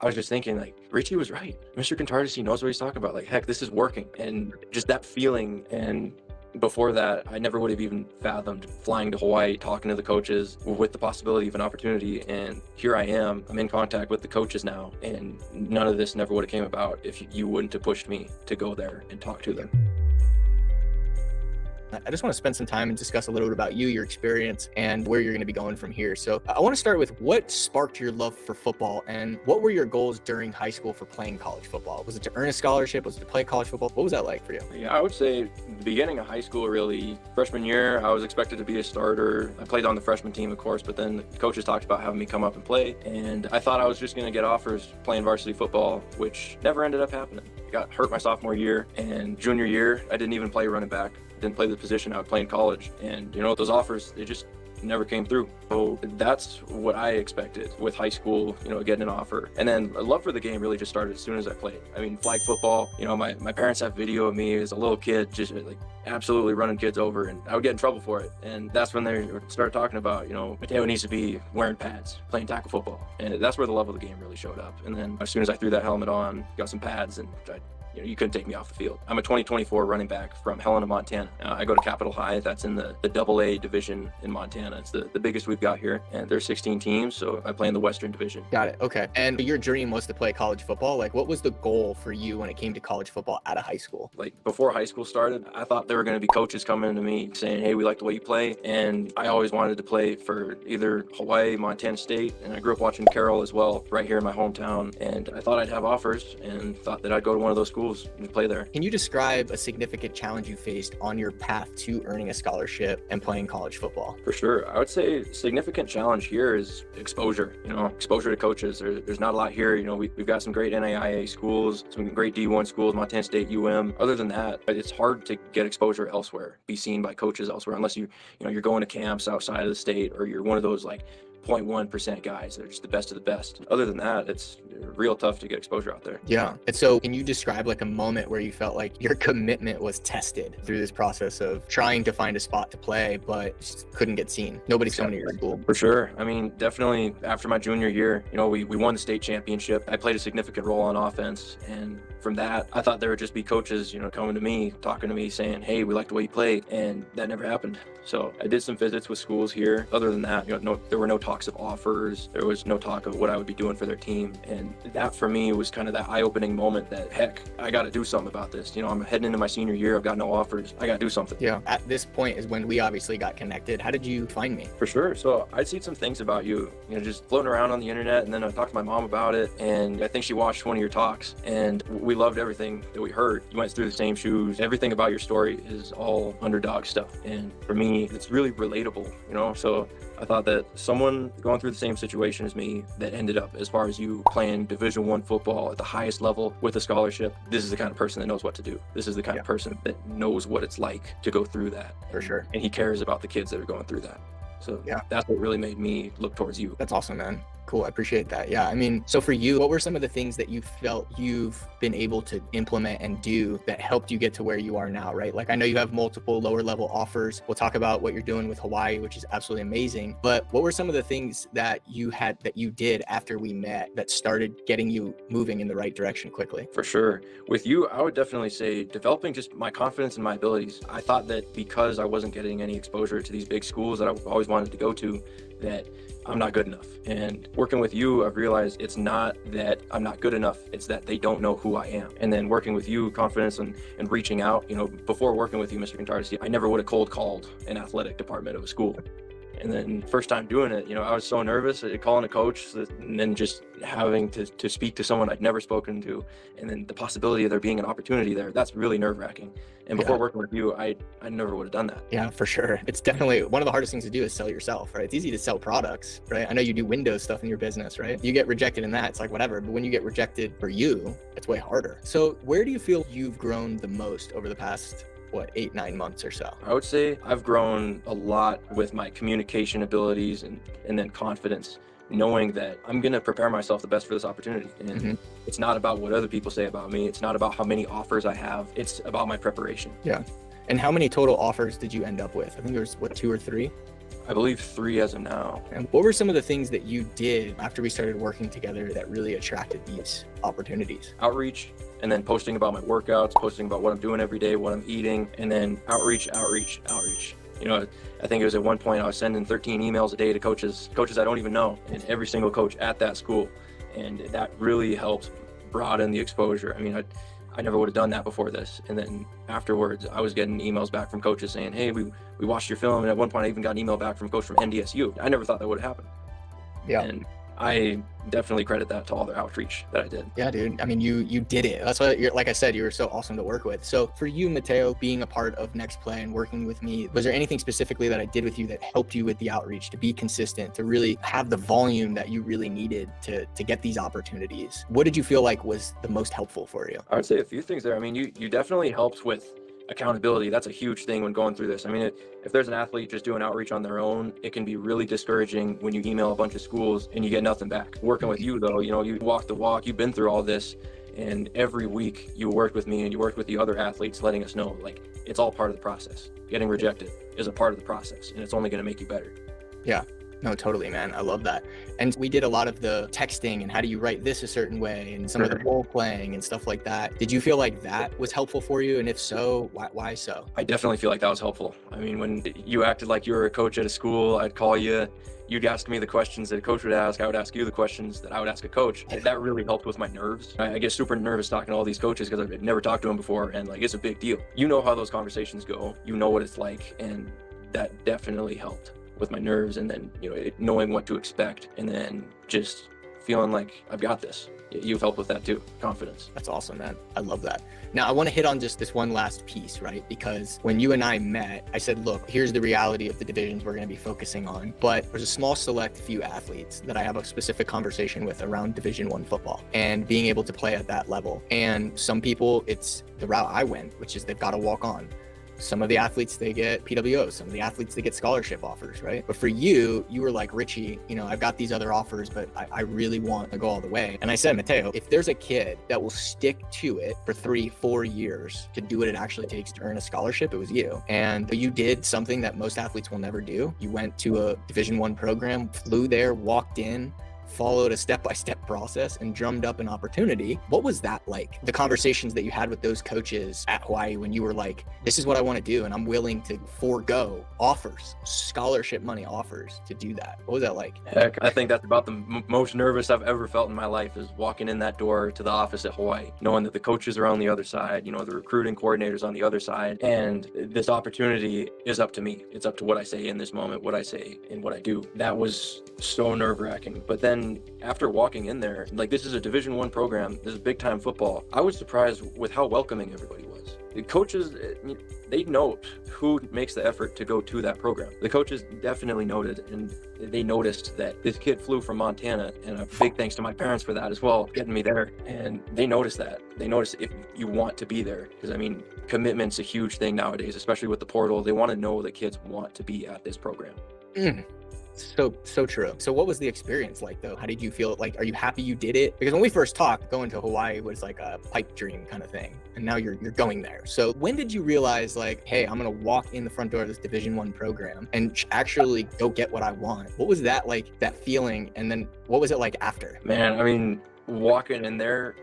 I was just thinking, like, Richie was right. Mr. Contartesi knows what he's talking about. Like, heck, this is working. And just that feeling. And before that, I never would have even fathomed flying to Hawaii, talking to the coaches with the possibility of an opportunity. And here I am. I'm in contact with the coaches now. And none of this never would have came about if you wouldn't have pushed me to go there and talk to them. I just want to spend some time and discuss a little bit about you, your experience, and where you're going to be going from here. So I want to start with what sparked your love for football and what were your goals during high school for playing college football? Was it to earn a scholarship? Was it to play college football? What was that like for you? Yeah, I would say the beginning of high school, really, freshman year, I was expected to be a starter. I played on the freshman team, of course, but then the coaches talked about having me come up and play. And I thought I was just going to get offers playing varsity football, which never ended up happening. I got hurt my sophomore year, and junior year, I didn't even play running back. Didn't play the position I would play in college. And those offers, they just never came through. So that's what I expected with high school, getting an offer. And then a love for the game really just started as soon as I played. I mean, flag football, my parents have video of me as a little kid, just like absolutely running kids over, and I would get in trouble for it. And that's when they started talking about, Matteo needs to be wearing pads, playing tackle football. And that's where the love of the game really showed up. And then as soon as I threw that helmet on, got some pads, and you couldn't take me off the field. I'm a 2024 running back from Helena, Montana. I go to Capitol High. That's in the AA division in Montana. It's the biggest we've got here, and there's 16 teams, so I play in the Western Division. Got it. Okay. And your dream was to play college football. Like, what was the goal for you when it came to college football out of high school? Like, before high school started, I thought there were going to be coaches coming to me saying, hey, we like the way you play. And I always wanted to play for either Hawaii, Montana State, and I grew up watching Carroll as well, right here in my hometown. And I thought I'd have offers and thought that I'd go to one of those schools and play there. Can you describe a significant challenge you faced on your path to earning a scholarship and playing college football? For sure. I would say a significant challenge here is exposure, exposure to coaches. There's not a lot here. We've got some great NAIA schools, some great D1 schools, Montana State, Other than that, it's hard to get exposure elsewhere, be seen by coaches elsewhere, unless you're going to camps outside of the state, or you're one of those like 0.1% guys that are just the best of the best. Other than that, it's real tough to get exposure out there. Yeah. And so can you describe like a moment where you felt like your commitment was tested through this process of trying to find a spot to play, but just couldn't get seen? Nobody's coming to your school. For sure. I mean, definitely after my junior year, we won the state championship. I played a significant role on offense. And from that, I thought there would just be coaches, coming to me, talking to me, saying, hey, we like the way you play. And that never happened. So I did some visits with schools here. Other than that, there were no talks of offers. There was no talk of what I would be doing for their team. And that for me was kind of that eye-opening moment that, heck, I got to do something about this. I'm heading into my senior year. I've got no offers. I got to do something. Yeah. At this point is when we obviously got connected. How did you find me? For sure. So I'd seen some things about you, just floating around on the internet. And then I talked to my mom about it. And I think she watched one of your talks. And we loved everything that we heard. You went through the same shoes. Everything about your story is all underdog stuff. And for me, it's really relatable, So I thought that someone going through the same situation as me that ended up as far as you playing Division I football at the highest level with a scholarship, this is the kind of person that knows what to do. This is the kind of person that knows what it's like to go through that. For sure. And he cares about the kids that are going through that. So yeah, that's what really made me look towards you. That's awesome, man. Cool. I appreciate that. Yeah. I mean, so for you, what were some of the things that you felt you've been able to implement and do that helped you get to where you are now, right? Like, I know you have multiple lower level offers. We'll talk about what you're doing with Hawaii, which is absolutely amazing. But what were some of the things that you did after we met that started getting you moving in the right direction quickly? For sure. With you, I would definitely say developing just my confidence and my abilities. I thought that because I wasn't getting any exposure to these big schools that I always wanted to go to, that I'm not good enough. And working with you, I've realized it's not that I'm not good enough, it's that they don't know who I am. And then working with you, confidence and reaching out, before working with you, Mr. Contartesi, I never would have cold called an athletic department of a school. And then first time doing it, I was so nervous calling a coach, and then just having to speak to someone I'd never spoken to, and then the possibility of there being an opportunity there, that's really nerve-wracking. And before working with you, I never would have done that. Yeah, for sure. It's definitely one of the hardest things to do is sell yourself, right? It's easy to sell products, right? I know you do Windows stuff in your business, right? You get rejected in that, it's like whatever. But when you get rejected for you, it's way harder. So where do you feel you've grown the most over the past 8-9 months or so? I would say I've grown a lot with my communication abilities and then confidence, knowing that I'm going to prepare myself the best for this opportunity. And it's not about what other people say about me. It's not about how many offers I have. It's about my preparation. Yeah. And how many total offers did you end up with? I think there was 2 or 3? I believe 3 as of now. And what were some of the things that you did after we started working together that really attracted these opportunities? Outreach, and then posting about my workouts, posting about what I'm doing every day, what I'm eating, and then outreach. You know, I think it was at one point I was sending 13 emails a day to coaches I don't even know, and every single coach at that school. And that really helped broaden the exposure. I mean, I never would have done that before this. And then afterwards, I was getting emails back from coaches saying, hey, we watched your film. And at one point, I even got an email back from a coach from NDSU. I never thought that would have happened. Yeah. And I definitely credit that to all the outreach that I did. Yeah, dude. I mean, you did it. That's why, like I said, you were so awesome to work with. So for you, Matteo, being a part of Next Play and working with me, was there anything specifically that I did with you that helped you with the outreach, to be consistent, to really have the volume that you really needed to get these opportunities? What did you feel like was the most helpful for you? I would say a few things there. I mean, you definitely helped with accountability. That's a huge thing when going through this. I mean, if there's an athlete just doing outreach on their own, it can be really discouraging when you email a bunch of schools and you get nothing back. Working with you though, you know, you walk the walk, you've been through all this, and every week you worked with me and you worked with the other athletes, letting us know like it's all part of the process. Getting rejected is a part of the process, and it's only going to make you better. Yeah. No, totally, man. I love that. And we did a lot of the texting and how do you write this a certain way and some of the role playing and stuff like that. Did you feel like that was helpful for you? And if so, why so? I definitely feel like that was helpful. I mean, when you acted like you were a coach at a school, I'd call you, you'd ask me the questions that a coach would ask, I would ask you the questions that I would ask a coach. That really helped with my nerves. I get super nervous talking to all these coaches because I've never talked to them before, and like it's a big deal. You know how those conversations go, you know what it's like, and that definitely helped with my nerves, and then, you know, knowing what to expect, and then just feeling like I've got this. You've helped with that too, confidence. That's awesome, man. I love that. Now I want to hit on just this one last piece, right? Because when you and I met, I said, look, here's the reality of the divisions we're going to be focusing on, but there's a small select few athletes that I have a specific conversation with around Division I football and being able to play at that level. And some people, it's the route I went, which is they've got to walk on. Some of the athletes, they get PWOs. Some of the athletes, they get scholarship offers, right? But for you, you were like, Richie, you know, I've got these other offers, but I really want to go all the way. And I said, Matteo, if there's a kid that will stick to it for 3-4 years to do what it actually takes to earn a scholarship, it was you. And you did something that most athletes will never do. You went to a Division I program, flew there, walked in, followed a step-by-step process and drummed up an opportunity. What was that like? The conversations that you had with those coaches at Hawaii when you were like, this is what I want to do and I'm willing to forego offers, scholarship money offers to do that. What was that like? Heck, I think that's about the most nervous I've ever felt in my life, is walking in that door to the office at Hawaii, knowing that the coaches are on the other side, you know, the recruiting coordinators on the other side, and this opportunity is up to me. It's up to what I say in this moment, what I say and what I do. That was so nerve-wracking. But then after walking in there, like, this is a Division I program, this is big time football, I was surprised with how welcoming everybody was. The coaches, they know who makes the effort to go to that program. The coaches definitely noted, and they noticed that this kid flew from Montana, and a big thanks to my parents for that as well, getting me there. And they noticed that. They noticed if you want to be there, because I mean, commitment's a huge thing nowadays, especially with the portal. They want to know that kids want to be at this program. So true. So what was the experience like though? How did you feel? Like, are you happy you did it? Because when we first talked, going to Hawaii was like a pipe dream kind of thing. And now you're going there. So when did you realize like, hey, I'm going to walk in the front door of this Division I program and actually go get what I want? What was that like, that feeling? And then what was it like after? Man, I mean, walking in there,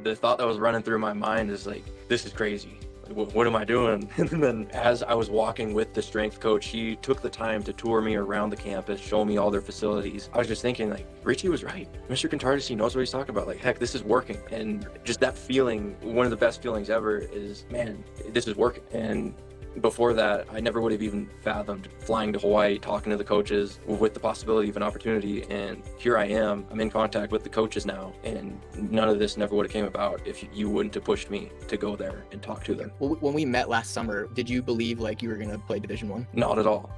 the thought that was running through my mind is like, this is crazy. What am I doing? And then as I was walking with the strength coach, he took the time to tour me around the campus, show me all their facilities. I was just thinking like, Richie was right. Mr. Contartesi knows what he's talking about. Like, heck, this is working. And just that feeling, one of the best feelings ever is, man, this is working. And before that, I never would have even fathomed flying to Hawaii, talking to the coaches with the possibility of an opportunity. And here I am, I'm in contact with the coaches now. And none of this never would have came about if you wouldn't have pushed me to go there and talk to them. Well, when we met last summer, did you believe like you were going to play Division I? Not at all.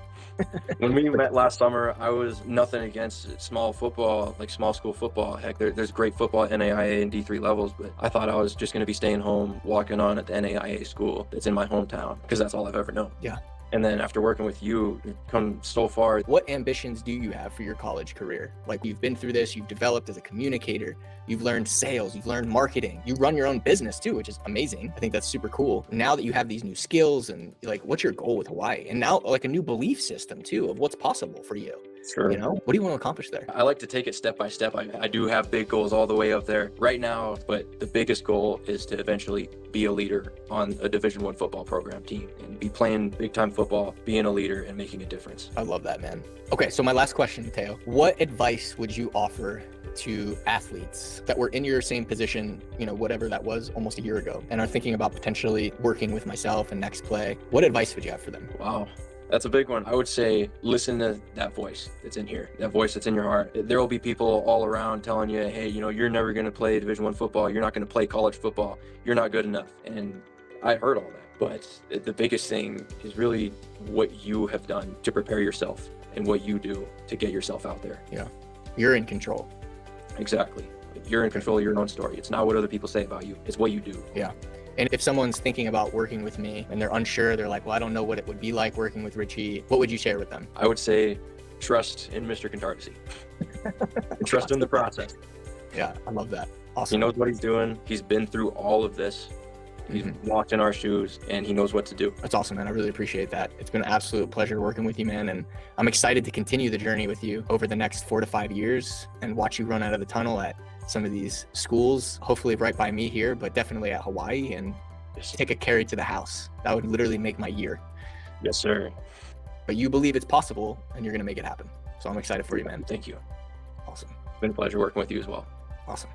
When we met last summer, I was nothing against small football, like small school football. Heck, there's great football at NAIA and D3 levels, but I thought I was just going to be staying home, walking on at the NAIA school that's in my hometown, because that's all I've ever known. Yeah. And then after working with you, you've come so far. What ambitions do you have for your college career? Like, you've been through this, you've developed as a communicator, you've learned sales, you've learned marketing, you run your own business too, which is amazing. I think that's super cool. Now that you have these new skills, and like, what's your goal with Hawaii? And now like a new belief system too of what's possible for you. Sure. You know, what do you want to accomplish there? I like to take it step by step. I do have big goals all the way up there right now, but the biggest goal is to eventually be a leader on a Division I football program team and be playing big time football, being a leader and making a difference. I love that, man. Okay, so my last question, Matteo. What advice would you offer to athletes that were in your same position, you know, whatever that was almost a year ago, and are thinking about potentially working with myself and Next Play? What advice would you have for them? Wow. That's a big one. I would say listen to that voice that's in here, that voice that's in your heart. There will be people all around telling you, hey, you know, you're never going to play Division I football. You're not going to play college football. You're not good enough. And I heard all that. But the biggest thing is really what you have done to prepare yourself and what you do to get yourself out there. Yeah. You're in control. Exactly. You're in control of your own story. It's not what other people say about you. It's what you do. Yeah. And if someone's thinking about working with me and they're unsure, they're like, well, I don't know what it would be like working with Richie, what would you share with them? I would say trust in Mr. Contartesi. And trust in the process. Yeah, I love that. Awesome. He knows what he's doing. He's been through all of this. He's walked in our shoes and he knows what to do. That's awesome, man. I really appreciate that. It's been an absolute pleasure working with you, man. And I'm excited to continue the journey with you over the next 4 to 5 years and watch you run out of the tunnel at some of these schools, hopefully right by me here, but definitely at Hawaii, and take a carry to the house. That would literally make my year. Yes, sir. But you believe it's possible and you're going to make it happen. So I'm excited for you, man. Thank you. Awesome. It's been a pleasure working with you as well. Awesome.